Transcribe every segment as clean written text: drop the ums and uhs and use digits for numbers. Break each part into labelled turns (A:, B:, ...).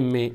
A: MA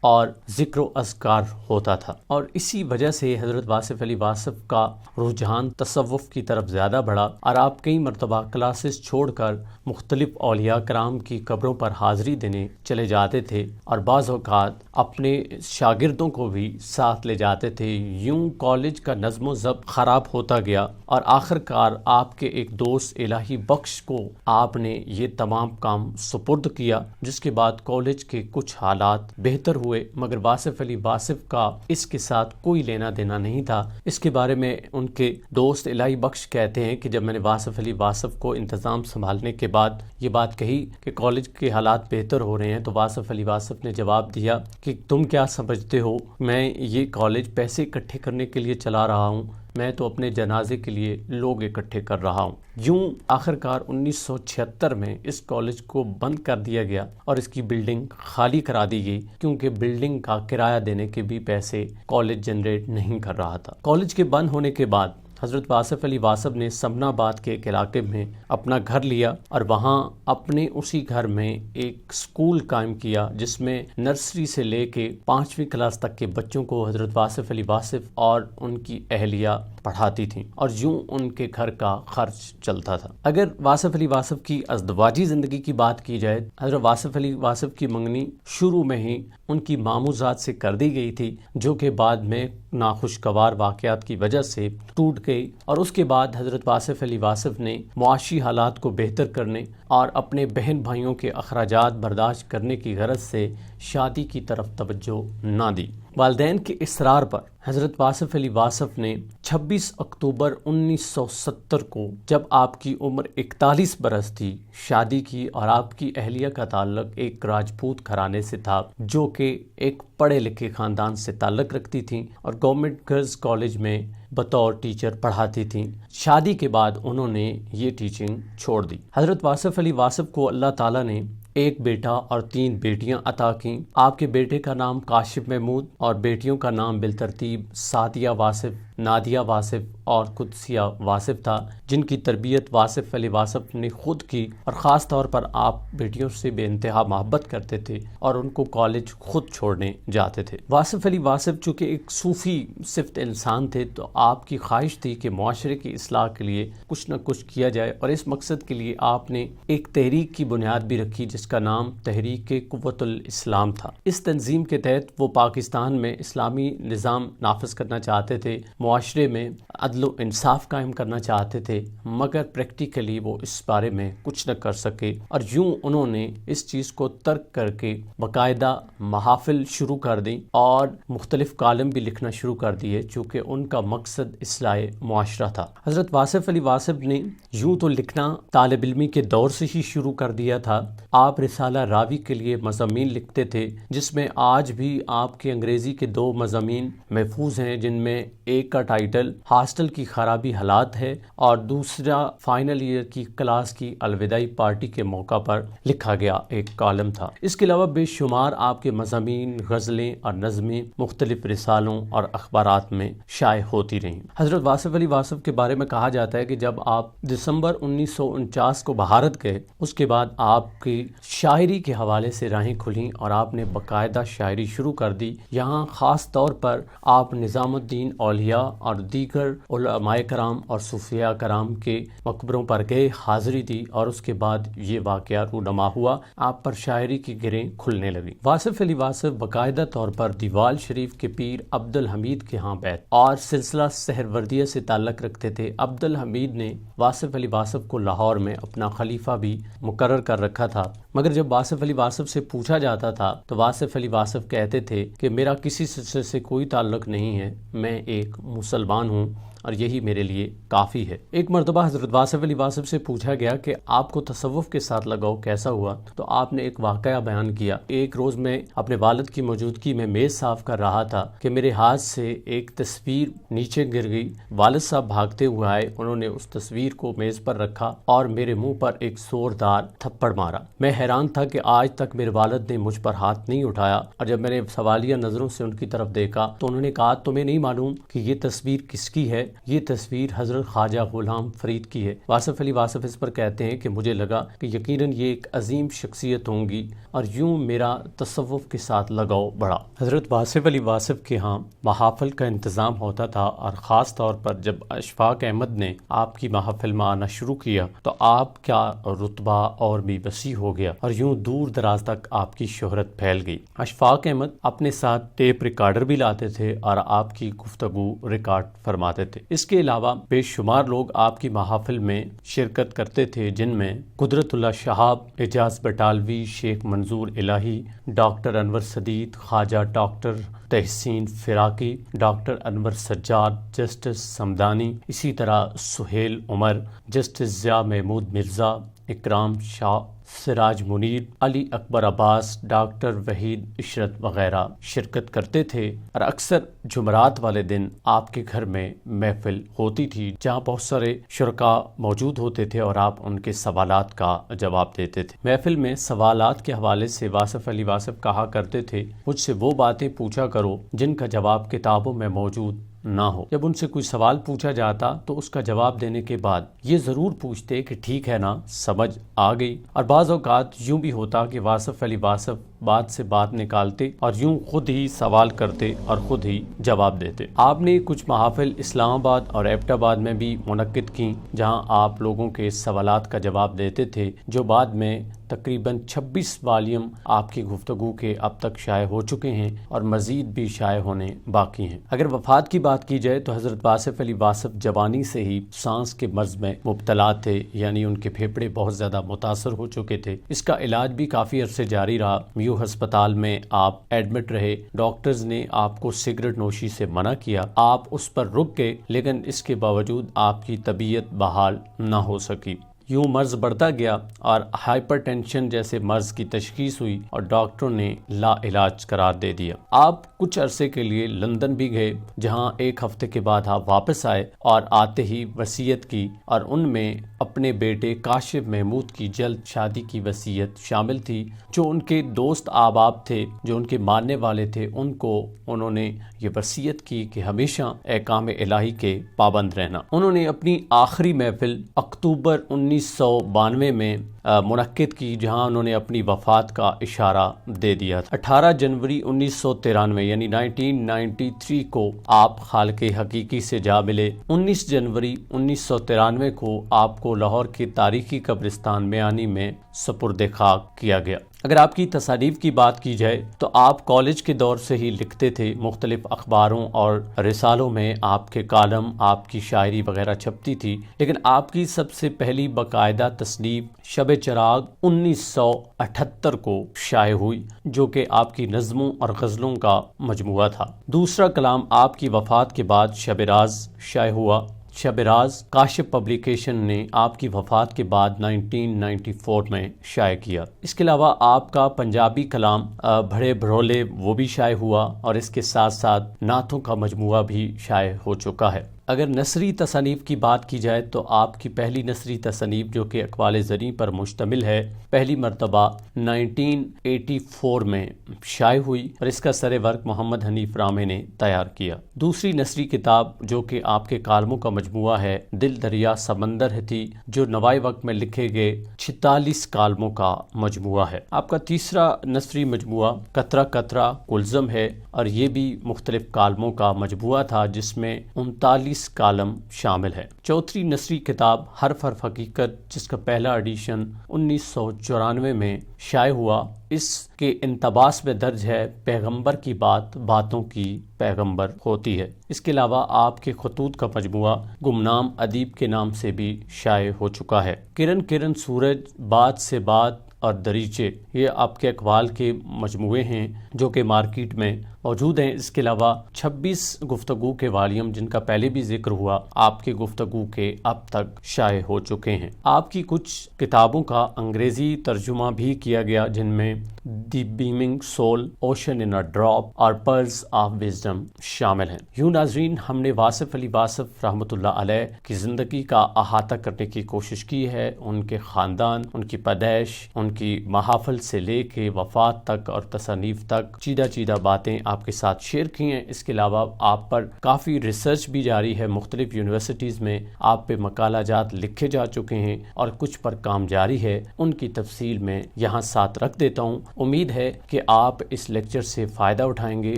A: اور ذکر و اذکار ہوتا تھا، اور اسی وجہ سے حضرت واصف علی واصف کا رجحان تصوف کی طرف زیادہ بڑھا، اور آپ کئی مرتبہ کلاسز چھوڑ کر مختلف اولیاء کرام کی قبروں پر حاضری دینے چلے جاتے تھے، اور بعض اوقات اپنے شاگردوں کو بھی ساتھ لے جاتے تھے۔ یوں کالج کا نظم و ضبط خراب ہوتا گیا، اور آخر کار آپ کے ایک دوست الہی بخش کو آپ نے یہ تمام کام سپرد کیا، جس کے بعد کالج کے کچھ حالات بہتر ہوئے، مگر واصف علی واصف کا اس کے ساتھ کوئی لینا دینا نہیں تھا۔ اس کے بارے میں ان کے دوست الہی بخش کہتے ہیں کہ جب میں نے واصف علی واصف کو انتظام سنبھالنے کے بعد یہ بات کہی کہ کالج کے حالات بہتر ہو رہے ہیں، تو واصف علی واصف نے جواب دیا کہ تم کیا سمجھتے ہو، میں یہ کالج پیسے اکٹھے کرنے کے لیے چلا رہا ہوں، میں تو اپنے جنازے کے لیے لوگ اکٹھے کر رہا ہوں۔ یوں آخرکار 1976 میں اس کالج کو بند کر دیا گیا اور اس کی بلڈنگ خالی کرا دی گئی، کیونکہ بلڈنگ کا کرایہ دینے کے بھی پیسے کالج جنریٹ نہیں کر رہا تھا۔ کالج کے بند ہونے کے بعد حضرت واصف علی واصف نے سمنا آباد کے ایک علاقے میں اپنا گھر لیا، اور وہاں اپنے اسی گھر میں ایک اسکول قائم کیا، جس میں نرسری سے لے کے 5ویں کلاس تک کے بچوں کو حضرت واصف علی واصف اور ان کی اہلیہ پڑھاتی تھیں، اور یوں ان کے گھر کا خرچ چلتا تھا۔ اگر واصف علی واصف کی ازدواجی زندگی کی بات کی جائے، حضرت واصف علی واصف کی منگنی شروع میں ہی ان کی ماموں ذات سے کر دی گئی تھی، جو کہ بعد میں ناخوشگوار واقعات کی وجہ سے ٹوٹ گئی، اور اس کے بعد حضرت واصف علی واصف نے معاشی حالات کو بہتر کرنے اور اپنے بہن بھائیوں کے اخراجات برداشت کرنے کی غرض سے شادی کی طرف توجہ نہ دی۔ والدین کے اصرار پر حضرت واصف علی واصف نے 26 اکتوبر 1970 کو، جب آپ کی عمر 41 برس تھی، شادی کی، اور آپ کی اہلیہ کا تعلق ایک راجپوت گھرانے سے تھا، جو کہ ایک پڑھے لکھے خاندان سے تعلق رکھتی تھیں اور گورنمنٹ گرلز کالج میں بطور ٹیچر پڑھاتی تھیں۔ شادی کے بعد انہوں نے یہ ٹیچنگ چھوڑ دی۔ حضرت واصف علی واصف کو اللہ تعالیٰ نے ایک بیٹا اور 3 بیٹیاں عطا کیں۔ آپ کے بیٹے کا نام کاشف محمود اور بیٹیوں کا نام بالترتیب سعدیہ واصف، نادیہ واصف اور قدسیہ واصف تھا، جن کی تربیت واصف علی واصف نے خود کی، اور خاص طور پر آپ بیٹیوں سے بے انتہا محبت کرتے تھے اور ان کو کالج خود چھوڑنے جاتے تھے۔ واصف علی واصف چونکہ ایک صوفی صفت انسان تھے، تو آپ کی خواہش تھی کہ معاشرے کی اصلاح کے لیے کچھ نہ کچھ کیا جائے، اور اس مقصد کے لیے آپ نے ایک تحریک کی بنیاد بھی رکھی، جس کا نام تحریک قوت الاسلام تھا۔ اس تنظیم کے تحت وہ پاکستان میں اسلامی نظام نافذ کرنا چاہتے تھے، معاشرے میں عدل و انصاف قائم کرنا چاہتے تھے، مگر پریکٹیکلی وہ اس بارے میں کچھ نہ کر سکے، اور یوں انہوں نے اس چیز کو ترک کر کے باقاعدہ محافل شروع کر دیں اور مختلف کالم بھی لکھنا شروع کر دیے، چونکہ ان کا مقصد اصلاح معاشرہ تھا۔ حضرت واصف علی واصف نے یوں تو لکھنا طالب علمی کے دور سے ہی شروع کر دیا تھا۔ آپ رسالہ راوی کے لیے مضامین لکھتے تھے، جس میں آج بھی آپ کے انگریزی کے 2 مضامین محفوظ ہیں، جن میں ایک کا ٹائٹل ہاسٹل کی خرابی حالات ہے، اور دوسرا فائنل ایئر کی کلاس کی الوداعی پارٹی کے موقع پر لکھا گیا ایک کالم تھا۔ اس کے علاوہ بے شمار آپ کے مضامین، غزلیں اور نظمیں مختلف رسالوں اور اخبارات میں شائع ہوتی رہیں۔ حضرت واصف علی واصف کے بارے میں کہا جاتا ہے کہ جب آپ دسمبر 1949 کو بھارت گئے، اس کے بعد آپ کی شاعری کے حوالے سے راہیں کھلیں اور آپ نے باقاعدہ شاعری شروع کر دی۔ یہاں خاص طور پر آپ نظام الدین اولیاء اور دیگر علماء کرام اور صوفیاء کرام کے مقبروں پر گئے، حاضری دی، اور اس کے بعد یہ واقعہ رونما ہوا، آپ پر شاعری کی گریں کھلنے لگی۔ واصف علی واصف باقاعدہ طور پر دیوال شریف کے پیر عبد الحمید کے ہاں بیت اور سلسلہ سہروردیہ سے تعلق رکھتے تھے۔ عبد الحمید نے واصف علی واصف کو لاہور میں اپنا خلیفہ بھی مقرر کر رکھا تھا، مگر جب واصف علی واصف سے پوچھا جاتا تھا تو واصف علی واصف کہتے تھے کہ میرا کسی سلسلے سے کوئی تعلق نہیں ہے، میں ایک مسلمان ہوں اور یہی میرے لیے کافی ہے۔ ایک مرتبہ حضرت واصف علی واصف سے پوچھا گیا کہ آپ کو تصوف کے ساتھ لگاؤ کیسا ہوا، تو آپ نے ایک واقعہ بیان کیا۔ ایک روز میں اپنے والد کی موجودگی میں میز صاف کر رہا تھا کہ میرے ہاتھ سے ایک تصویر نیچے گر گئی۔ والد صاحب بھاگتے ہوئے آئے، انہوں نے اس تصویر کو میز پر رکھا اور میرے منہ پر ایک زوردار تھپڑ مارا۔ میں حیران تھا کہ آج تک میرے والد نے مجھ پر ہاتھ نہیں اٹھایا، اور جب میں نے سوالیہ نظروں سے ان کی طرف دیکھا تو انہوں نے کہا تمہیں نہیں معلوم کہ یہ تصویر کس کی ہے؟ یہ تصویر حضرت خواجہ غلام فرید کی ہے۔ واصف علی واصف اس پر کہتے ہیں کہ مجھے لگا کہ یقیناً یہ ایک عظیم شخصیت ہوں گی اور یوں میرا تصوف کے ساتھ لگاؤ بڑھا۔ حضرت واصف علی واصف کے ہاں محافل کا انتظام ہوتا تھا اور خاص طور پر جب اشفاق احمد نے آپ کی محافل میں آنا شروع کیا تو آپ کا رتبہ اور بھی وسیع ہو گیا اور یوں دور دراز تک آپ کی شہرت پھیل گئی۔ اشفاق احمد اپنے ساتھ ٹیپ ریکارڈر بھی لاتے تھے اور آپ کی گفتگو ریکارڈ فرماتے تھے۔ اس کے علاوہ بے شمار لوگ آپ کی محافل میں شرکت کرتے تھے، جن میں قدرت اللہ شہاب، اعجاز بٹالوی، شیخ منظور الہی، ڈاکٹر انور سدید، خواجہ ڈاکٹر تحسین فراقی، ڈاکٹر انور سجاد، جسٹس سمدانی، اسی طرح سہیل عمر، جسٹس ضیاء محمود مرزا، اکرام شاہ، سراج منیر، علی اکبر عباس، ڈاکٹر وحید عشرت وغیرہ شرکت کرتے تھے اور اکثر جمعرات والے دن آپ کے گھر میں محفل ہوتی تھی جہاں بہت سارے شرکاء موجود ہوتے تھے اور آپ ان کے سوالات کا جواب دیتے تھے۔ محفل میں سوالات کے حوالے سے واصف علی واصف کہا کرتے تھے، مجھ سے وہ باتیں پوچھا کرو جن کا جواب کتابوں میں موجود نہ ہو۔ جب ان سے کوئی سوال پوچھا جاتا تو اس کا جواب دینے کے بعد یہ ضرور پوچھتے کہ ٹھیک ہے نا، سمجھ آ گئی۔ اور بعض اوقات یوں بھی ہوتا کہ واصف علی واصف بات سے بات نکالتے اور یوں خود ہی سوال کرتے اور خود ہی جواب دیتے۔ آپ نے کچھ محافل اسلام آباد اور ایبٹ آباد میں بھی منعقد کی جہاں آپ لوگوں کے سوالات کا جواب دیتے تھے، جو بعد میں تقریباً 26 والیوم آپ کی گفتگو کے اب تک شائع ہو چکے ہیں اور مزید بھی شائع ہونے باقی ہیں۔ اگر وفات کی بات کی جائے تو حضرت واصف علی واصف جوانی سے ہی سانس کے مرض میں مبتلا تھے، یعنی ان کے پھیپھڑے بہت زیادہ متاثر ہو چکے تھے۔ اس کا علاج بھی کافی عرصے جاری رہا۔ میو ہسپتال میں آپ ایڈمٹ رہے، ڈاکٹرز نے آپ کو سگریٹ نوشی سے منع کیا، آپ اس پر رک گئے، لیکن اس کے باوجود آپ کی طبیعت بحال نہ ہو سکی۔ یوں مرض بڑھتا گیا اور ہائپر ٹینشن جیسے مرض کی تشخیص ہوئی اور ڈاکٹروں نے لا علاج قرار دے دیا۔ آپ کچھ عرصے کے لیے لندن بھی گئے جہاں ایک ہفتے کے بعد آپ واپس آئے اور آتے ہی وصیت کی اور ان میں اپنے بیٹے کاشف محمود کی جلد شادی کی وصیت شامل تھی۔ جو ان کے دوست احباب تھے، جو ان کے ماننے والے تھے، ان کو انہوں نے یہ وصیت کی کہ ہمیشہ احکام الہی کے پابند رہنا۔ انہوں نے اپنی آخری محفل اکتوبر 1992 میں منعقد کی جہاں انہوں نے اپنی وفات کا اشارہ دے دیا تھا۔ 18 جنوری 1993 یعنی 1993 کو آپ خالق حقیقی سے جا ملے۔ 19 جنوری 1993 کو آپ کو لاہور کے تاریخی قبرستان میانی میں سپرد خاک کیا گیا۔ اگر آپ کی تصانیف کی بات کی جائے تو آپ کالج کے دور سے ہی لکھتے تھے، مختلف اخباروں اور رسالوں میں آپ کے کالم، آپ کی شاعری وغیرہ چھپتی تھی، لیکن آپ کی سب سے پہلی باقاعدہ تصنیف شب چراغ 1978 کو شائع ہوئی، جو کہ آپ کی نظموں اور غزلوں کا مجموعہ تھا۔ دوسرا کلام آپ کی وفات کے بعد شب راز شائع ہوا۔ شب راز کاشف پبلیکیشن نے آپ کی وفات کے بعد 1994 میں شائع کیا۔ اس کے علاوہ آپ کا پنجابی کلام بھڑے بھرولے وہ بھی شائع ہوا اور اس کے ساتھ ساتھ نعتوں کا مجموعہ بھی شائع ہو چکا ہے۔ اگر نثری تصانیف کی بات کی جائے تو آپ کی پہلی نثری تصانیف جو کہ اقوال زریں پر مشتمل ہے، پہلی مرتبہ 1984 میں شائع ہوئی اور اس کا سر ورق محمد حنیف رامے نے تیار کیا۔ دوسری نثری کتاب جو کہ آپ کے کالموں کا مجموعہ ہے، دل دریا سمندر ہے تھی، جو نوائی وقت میں لکھے گئے 46 کالموں کا مجموعہ ہے۔ آپ کا تیسرا نثری مجموعہ قطرہ قطرہ کلزم ہے اور یہ بھی مختلف کالموں کا مجموعہ تھا جس میں 39 کالم شامل ہے۔ چوتھی نثری کتاب حرف حرف حقیقت، جس کا پہلا ایڈیشن 1994 میں شائع ہوا، اس کے انتباس میں درج ہے پیغمبر کی بات باتوں کی پیغمبر ہوتی ہے۔ اس کے علاوہ آپ کے خطوط کا مجموعہ گمنام ادیب کے نام سے بھی شائع ہو چکا ہے۔ کرن کرن سورج، بات سے بات اور دریچے، یہ آپ کے اقوال کے مجموعے ہیں جو کہ مارکیٹ میں موجود ہیں۔ اس کے علاوہ 26 گفتگو کے والیوم جن کا پہلے بھی ذکر ہوا، آپ کی گفتگو کے اب تک شائع ہو چکے ہیں۔ آپ کی کچھ کتابوں کا انگریزی ترجمہ بھی کیا گیا جن میں the beaming soul, ocean in a drop اور پرلز آف وزڈم شامل ہیں۔ یوں ناظرین، ہم نے واصف علی واصف رحمۃ اللہ علیہ کی زندگی کا احاطہ کرنے کی کوشش کی ہے، ان کے خاندان، ان کی پیدائش، ان کی محافل سے لے کے وفات تک اور تصانیف تک چیدہ چیدہ باتیں آپ آپ کے ساتھ شیئر کی ہیں۔ اس کے علاوہ آپ پر کافی ریسرچ بھی جاری ہے، مختلف یونیورسٹیز میں آپ پہ مقالہ جات لکھے جا چکے ہیں اور کچھ پر کام جاری ہے، ان کی تفصیل میں یہاں ساتھ رکھ دیتا ہوں۔ امید ہے کہ آپ اس لیکچر سے فائدہ اٹھائیں گے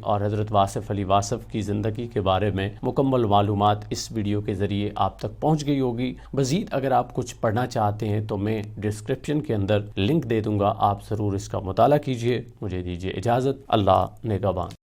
A: اور حضرت واصف علی واصف کی زندگی کے بارے میں مکمل معلومات اس ویڈیو کے ذریعے آپ تک پہنچ گئی ہوگی۔ مزید اگر آپ کچھ پڑھنا چاہتے ہیں تو میں ڈسکرپشن کے اندر لنک دے دوں گا، آپ ضرور اس کا مطالعہ کیجیے۔ مجھے دیجیے اجازت، اللہ نگہبان۔